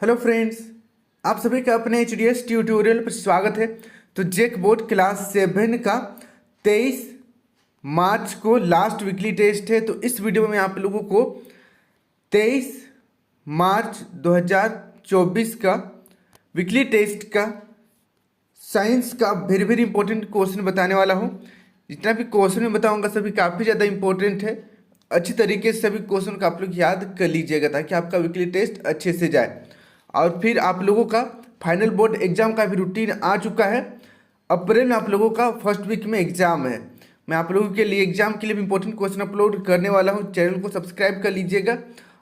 Hello friends, आप सभी का अपने एच ट्यूटोरियल पर स्वागत है। तो जेक बोर्ड क्लास 7 का 23 मार्च को लास्ट वीकली टेस्ट है। तो इस वीडियो में मैं आप लोगों को 23 मार्च 2024 का वीकली टेस्ट का साइंस का वेरी वेरी इंपॉर्टेंट क्वेश्चन बताने वाला हूँ। जितना भी क्वेश्चन मैं बताऊँगा सभी काफ़ी ज़्यादा इंपॉर्टेंट है। अच्छी तरीके से सभी क्वेश्चन को आप लोग याद कर लीजिएगा ताकि आपका वीकली टेस्ट अच्छे से जाए। और फिर आप लोगों का फाइनल बोर्ड एग्जाम का भी रूटीन आ चुका है। अप्रैल में आप लोगों का फर्स्ट वीक में एग्जाम है। मैं आप लोगों के लिए एग्जाम के लिए इंपॉर्टेंट क्वेश्चन अपलोड करने वाला हूं। चैनल को सब्सक्राइब कर लीजिएगा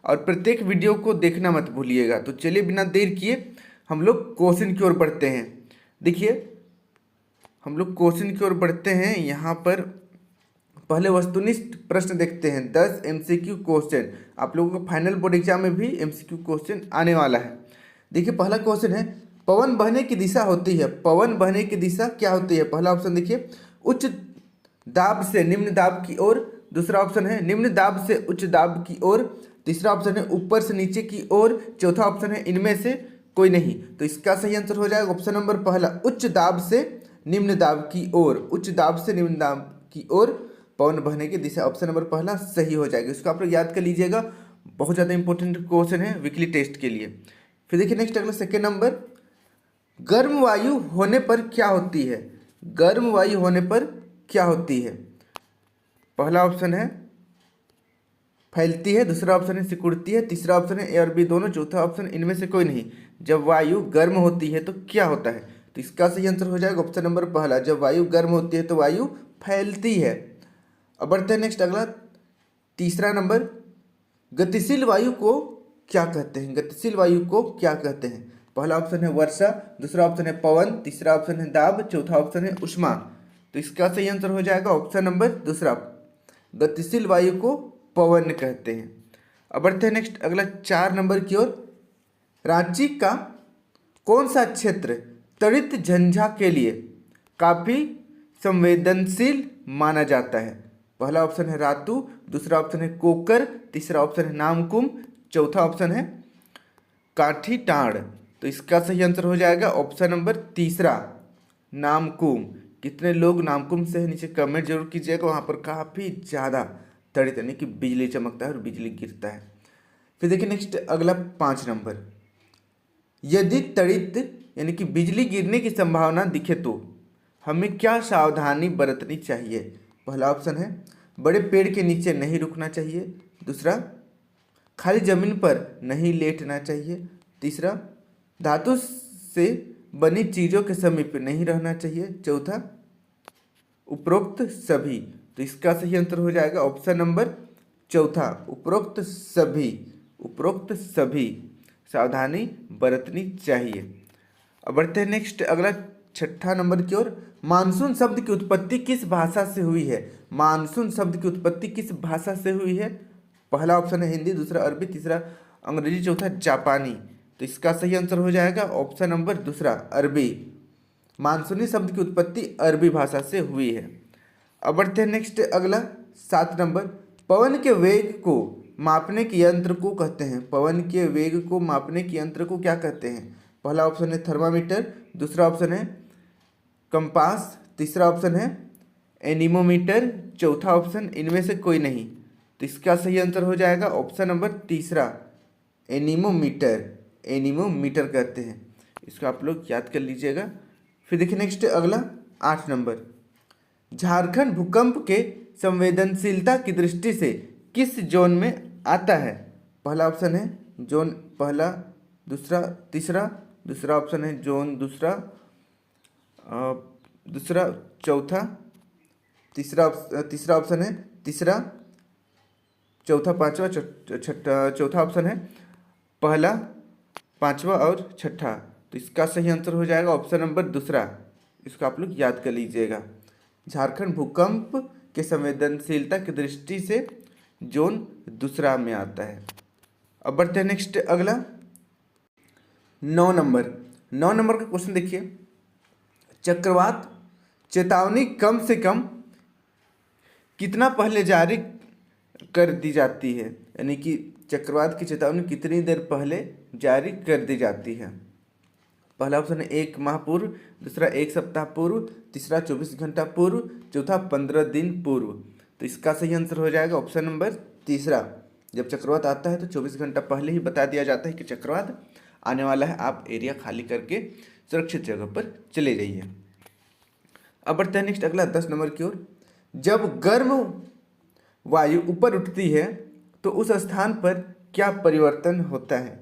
और प्रत्येक वीडियो को देखना मत भूलिएगा। तो चलिए बिना देर किए हम लोग क्वेश्चन की ओर बढ़ते हैं। देखिए, हम लोग क्वेश्चन की ओर बढ़ते हैं। यहाँ पर पहले वस्तुनिष्ठ प्रश्न देखते हैं। 10 MCQ क्वेश्चन आप लोगों को फाइनल बोर्ड एग्जाम में भी MCQ क्वेश्चन आने वाला है। देखिए, पहला क्वेश्चन है, पवन बहने की दिशा होती है। पवन बहने की दिशा क्या होती है? पहला ऑप्शन देखिए, उच्च दाब से निम्न दाब की ओर। दूसरा ऑप्शन है निम्न दाब से उच्च दाब की ओर। तीसरा ऑप्शन है ऊपर से नीचे की ओर। चौथा ऑप्शन है इनमें से कोई नहीं। तो इसका सही आंसर हो जाएगा ऑप्शन नंबर पहला, उच्च दाब से निम्न दाब की ओर। उच्च दाब से निम्न दाब की ओर पवन बहने की दिशा, ऑप्शन नंबर पहला सही हो जाएगा। इसको आप लोग याद कर लीजिएगा, बहुत ज़्यादा इंपॉर्टेंट क्वेश्चन है वीकली टेस्ट के लिए। फिर देखिए नेक्स्ट अगला सेकेंड नंबर, गर्म वायु होने पर क्या होती है? गर्म वायु होने पर क्या होती है? पहला ऑप्शन है फैलती है। दूसरा ऑप्शन है सिकुड़ती है। तीसरा ऑप्शन है ए और बी दोनों। चौथा ऑप्शन इनमें से कोई नहीं। जब वायु गर्म होती है तो क्या होता है? तो इसका सही आंसर हो जाएगा ऑप्शन नंबर पहला, जब वायु गर्म होती है तो वायु फैलती है। अब बढ़ते हैं नेक्स्ट अगला तीसरा नंबर, गतिशील वायु को क्या कहते हैं? गतिशील वायु को क्या कहते हैं? पहला ऑप्शन है वर्षा। दूसरा ऑप्शन है पवन। तीसरा ऑप्शन है दाब। चौथा ऑप्शन है उष्मा। तो इसका सही आंसर हो जाएगा ऑप्शन नंबर दूसरा, गतिशील वायु को पवन कहते हैं। अब बढ़ते हैं नेक्स्ट अगला 4 नंबर की ओर, रांची का कौन सा क्षेत्र त्वरित झंझा के लिए काफी संवेदनशील माना जाता है? पहला ऑप्शन है रातू। दूसरा ऑप्शन है कोकर। तीसरा ऑप्शन है नामकुम। चौथा ऑप्शन है काठी टाड़। तो इसका सही आंसर हो जाएगा ऑप्शन नंबर तीसरा, नामकुम। कितने लोग नामकुम से है नीचे कमेंट जरूर कीजिएगा। वहाँ पर काफ़ी ज़्यादा त्वरित यानी कि बिजली चमकता है और बिजली गिरता है। फिर देखिए नेक्स्ट अगला 5 नंबर, यदि त्वरित यानी कि बिजली गिरने की संभावना दिखे तो हमें क्या सावधानी बरतनी चाहिए? पहला ऑप्शन है बड़े पेड़ के नीचे नहीं रुकना चाहिए। दूसरा, खाली जमीन पर नहीं लेटना चाहिए। तीसरा, धातु से बनी चीज़ों के समीप नहीं रहना चाहिए। चौथा, उपरोक्त सभी। तो इसका सही आंसर हो जाएगा ऑप्शन नंबर चौथा, उपरोक्त सभी। उपरोक्त सभी सावधानी बरतनी चाहिए। अब बढ़ते हैं नेक्स्ट अगला 6ठा नंबर की ओर, मानसून शब्द की उत्पत्ति किस भाषा से हुई है? मानसून शब्द की उत्पत्ति किस भाषा से हुई है? पहला ऑप्शन है हिंदी। दूसरा अरबी। तीसरा अंग्रेजी। चौथा जापानी। तो इसका सही आंसर हो जाएगा ऑप्शन नंबर दूसरा, अरबी। मानसूनी शब्द की उत्पत्ति अरबी भाषा से हुई है। अब बढ़ते हैं नेक्स्ट अगला 7 नंबर, पवन के वेग को मापने के यंत्र को कहते हैं। पवन के वेग को मापने के यंत्र को क्या कहते हैं? पहला ऑप्शन है थर्मामीटर। दूसरा ऑप्शन है कंपास। तीसरा ऑप्शन है एनीमोमीटर। चौथा ऑप्शन इनमें से कोई नहीं। तो इसका सही आंसर हो जाएगा ऑप्शन नंबर तीसरा, एनीमोमीटर। एनीमोमीटर कहते हैं। इसको आप लोग याद कर लीजिएगा। फिर देखिए नेक्स्ट अगला 8 नंबर, झारखंड भूकंप के संवेदनशीलता की दृष्टि से किस जोन में आता है? पहला ऑप्शन है जोन पहला। दूसरा तीसरा। दूसरा ऑप्शन है जोन दूसरा। दूसरा चौथा। तीसरा ऑप्शन है तीसरा। चौथा पांचवा। छठा। चौथा ऑप्शन है पहला, पांचवा और छठा। तो इसका सही आंसर हो जाएगा ऑप्शन नंबर दूसरा। इसको आप लोग याद कर लीजिएगा, झारखंड भूकंप के संवेदनशीलता की दृष्टि से जोन दूसरा में आता है। अब बढ़ते हैं नेक्स्ट अगला 9 नंबर। 9 नंबर का क्वेश्चन देखिए, चक्रवात चेतावनी कम से कम कितना पहले जारी कर दी जाती है? यानी कि चक्रवात की चेतावनी कितनी देर पहले जारी कर दी जाती है? पहला ऑप्शन है 1 माह पूर्व, दूसरा 1 सप्ताह पूर्व, तीसरा 24 घंटा पूर्व, चौथा 15 दिन पूर्व। तो इसका सही आंसर हो जाएगा ऑप्शन नंबर तीसरा। जब चक्रवात आता है तो 24 घंटा पहले ही बता दिया जाता है कि चक्रवात आने वाला है, आप एरिया खाली करके सुरक्षित जगह पर चले जाइए। अब बढ़ते हैं नेक्स्ट अगला 10 नंबर की ओर। जब गर्म वायु ऊपर उठती है तो उस स्थान पर क्या परिवर्तन होता है?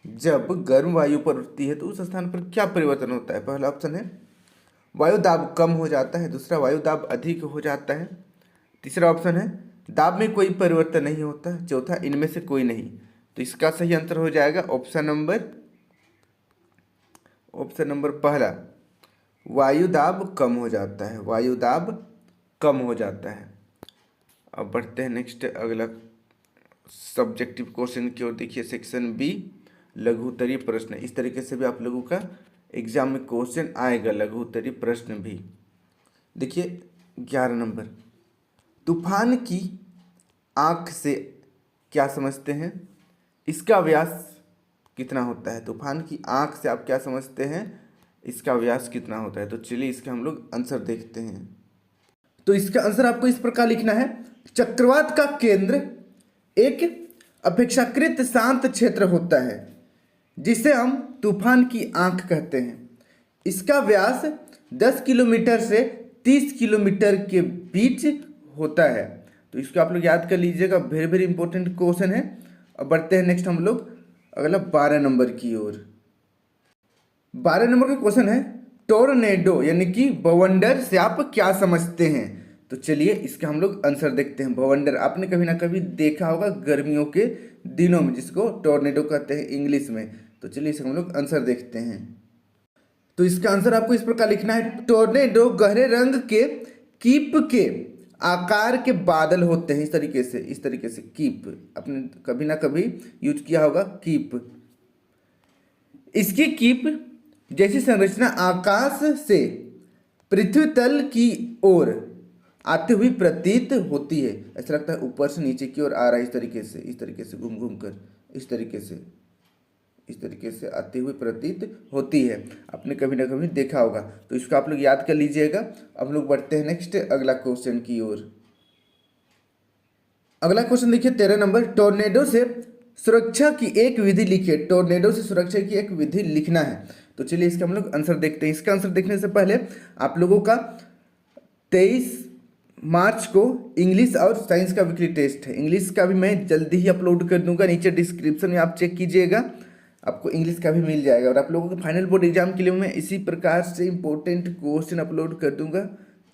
जब गर्म वायु पर उठती है तो उस स्थान पर क्या परिवर्तन होता है? पहला ऑप्शन है वायु दाब कम हो जाता है, दूसरा वायु दाब अधिक हो जाता है, तीसरा ऑप्शन है दाब में कोई परिवर्तन नहीं होता, चौथा इनमें से कोई नहीं। तो इसका सही आंसर हो जाएगा ऑप्शन नंबर पहला, वायु दाब कम हो जाता है, वायु दाब कम हो जाता है। अब बढ़ते हैं नेक्स्ट अगला सब्जेक्टिव क्वेश्चन की ओर। देखिए सेक्शन बी लघु उत्तरीय प्रश्न। इस तरीके से भी आप लोगों का एग्जाम में क्वेश्चन आएगा, लघु उत्तरीय प्रश्न भी। देखिए 11 नंबर, तूफान की आँख से क्या समझते हैं? इसका व्यास कितना होता है? तूफान की आँख से आप क्या समझते हैं? इसका व्यास कितना होता है? तो चलिए इसका हम लोग आंसर देखते हैं। तो इसका आंसर आपको इस प्रकार लिखना है, चक्रवात का केंद्र एक अपेक्षाकृत शांत क्षेत्र होता है जिसे हम तूफान की आंख कहते हैं। इसका व्यास 10 किलोमीटर से 30 किलोमीटर के बीच होता है। तो इसको आप लोग याद कर लीजिएगा, वेरी वेरी इंपॉर्टेंट क्वेश्चन है। अब बढ़ते हैं नेक्स्ट हम लोग अगला 12 नंबर की ओर। 12 नंबर का क्वेश्चन है, टोर्नेडो यानी कि बवंडर से आप क्या समझते हैं? तो चलिए इसका हम लोग आंसर देखते हैं। बवंडर आपने कभी ना कभी देखा होगा गर्मियों के दिनों में, जिसको टोर्नेडो कहते हैं इंग्लिश में। तो चलिए इसका हम लोग आंसर देखते हैं। तो इसका आंसर आपको इस प्रकार लिखना है, टोर्नेडो गहरे रंग के कीप के आकार के बादल होते हैं। इस तरीके से कीप आपने कभी ना कभी यूज किया होगा, कीप। इसकी कीप जैसी संरचना आकाश से पृथ्वी तल की ओर आती हुई प्रतीत होती है। ऐसा लगता है ऊपर से नीचे की ओर आ रहा है, इस तरीके से घूम घूम कर इस तरीके से आती हुई प्रतीत होती है। आपने कभी ना कभी देखा होगा, तो इसको आप लोग याद कर लीजिएगा। अब लोग बढ़ते हैं नेक्स्ट अगला क्वेश्चन की ओर। अगला क्वेश्चन देखिए 13 नंबर, टोर्नेडो से सुरक्षा की एक विधि लिखिए। टोर्नेडो से सुरक्षा की एक विधि लिखना है। तो चलिए इसका हम लोग आंसर देखते हैं। इसका आंसर देखने से पहले आप लोगों का 23 मार्च को इंग्लिश और साइंस का वीकली टेस्ट है। इंग्लिश का भी मैं जल्दी ही अपलोड कर दूंगा, नीचे डिस्क्रिप्शन में आप चेक कीजिएगा, आपको इंग्लिश का भी मिल जाएगा। और आप लोगों के फाइनल बोर्ड एग्जाम के लिए मैं इसी प्रकार से इंपॉर्टेंट क्वेश्चन अपलोड कर दूंगा।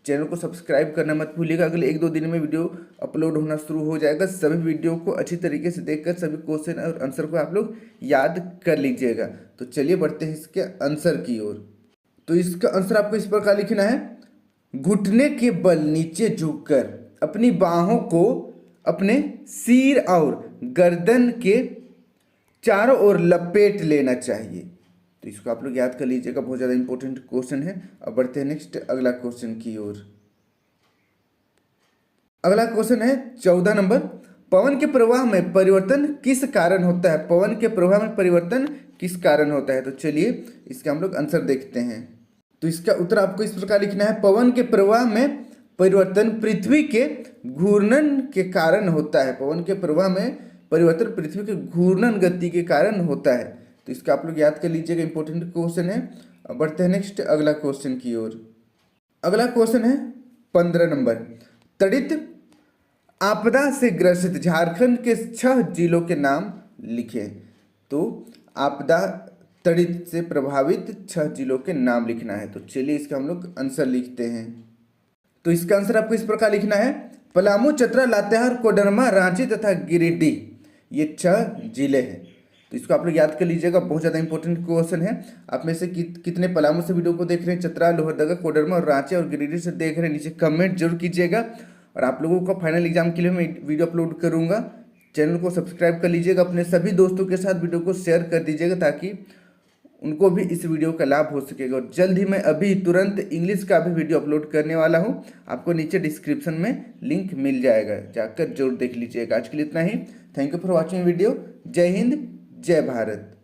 चैनल को सब्सक्राइब करना मत भूलिएगा। अगले 1-2 दिन में वीडियो अपलोड होना शुरू हो जाएगा। सभी वीडियो को अच्छी तरीके से देखकर सभी क्वेश्चन और आंसर को आप लोग याद कर लीजिएगा। तो चलिए बढ़ते हैं इसके आंसर की ओर। तो इसका आंसर आपको इस प्रकार लिखना है, घुटने के बल नीचे झुककर अपनी बाहों को अपने सिर और गर्दन के चारों ओर लपेट लेना चाहिए। तो इसको आप लोग याद कर लीजिएगा, बहुत ज़्यादा इंपॉर्टेंट क्वेश्चन है। अब बढ़ते हैं नेक्स्ट अगला क्वेश्चन की ओर। अगला क्वेश्चन है 14 नंबर, पवन के प्रवाह में परिवर्तन किस कारण होता है? पवन के प्रवाह में परिवर्तन किस कारण होता है? तो चलिए इसका हम लोग आंसर देखते हैं। तो इसका उत्तर आपको इस प्रकार लिखना है, पवन के प्रवाह में परिवर्तन पृथ्वी के घूर्णन के कारण होता है। पवन के प्रवाह में परिवर्तन पृथ्वी के घूर्णन गति के कारण होता है। तो इसका आप लोग याद कर लीजिएगा, इंपॉर्टेंट क्वेश्चन है। अब बढ़ते हैं नेक्स्ट अगला क्वेश्चन की ओर। अगला क्वेश्चन है 15 नंबर, तड़ित आपदा से ग्रसित झारखंड के 6 जिलों के नाम लिखें। तो आपदा तड़ित से प्रभावित 6 जिलों के नाम लिखना है। तो चलिए इसका हम लोग आंसर लिखते हैं। तो इसका आंसर आपको इस प्रकार लिखना है, पलामू, चतरा, लातेहार, कोडरमा, रांची तथा गिरिडीह, ये 6 जिले हैं। तो इसको आप लोग याद कर लीजिएगा, बहुत ज़्यादा इंपॉर्टेंट क्वेश्चन है। आप में से कितने पलामू से वीडियो को देख रहे हैं, चतरा, लोहरदगा, कोडरमा और रांची और गिरिडीह से देख रहे हैं, नीचे कमेंट जरूर कीजिएगा। और आप लोगों को फाइनल एग्जाम के लिए मैं वीडियो अपलोड करूँगा। चैनल को सब्सक्राइब कर लीजिएगा, अपने सभी दोस्तों के साथ वीडियो को शेयर कर दीजिएगा ताकि उनको भी इस वीडियो का लाभ हो सकेगा। और जल्द ही मैं अभी तुरंत इंग्लिश का भी वीडियो अपलोड करने वाला हूँ, आपको नीचे डिस्क्रिप्शन में लिंक मिल जाएगा, जाकर जरूर देख लीजिएगा। आज के लिए इतना ही। Thank you for watching video. जय हिंद, जय भारत।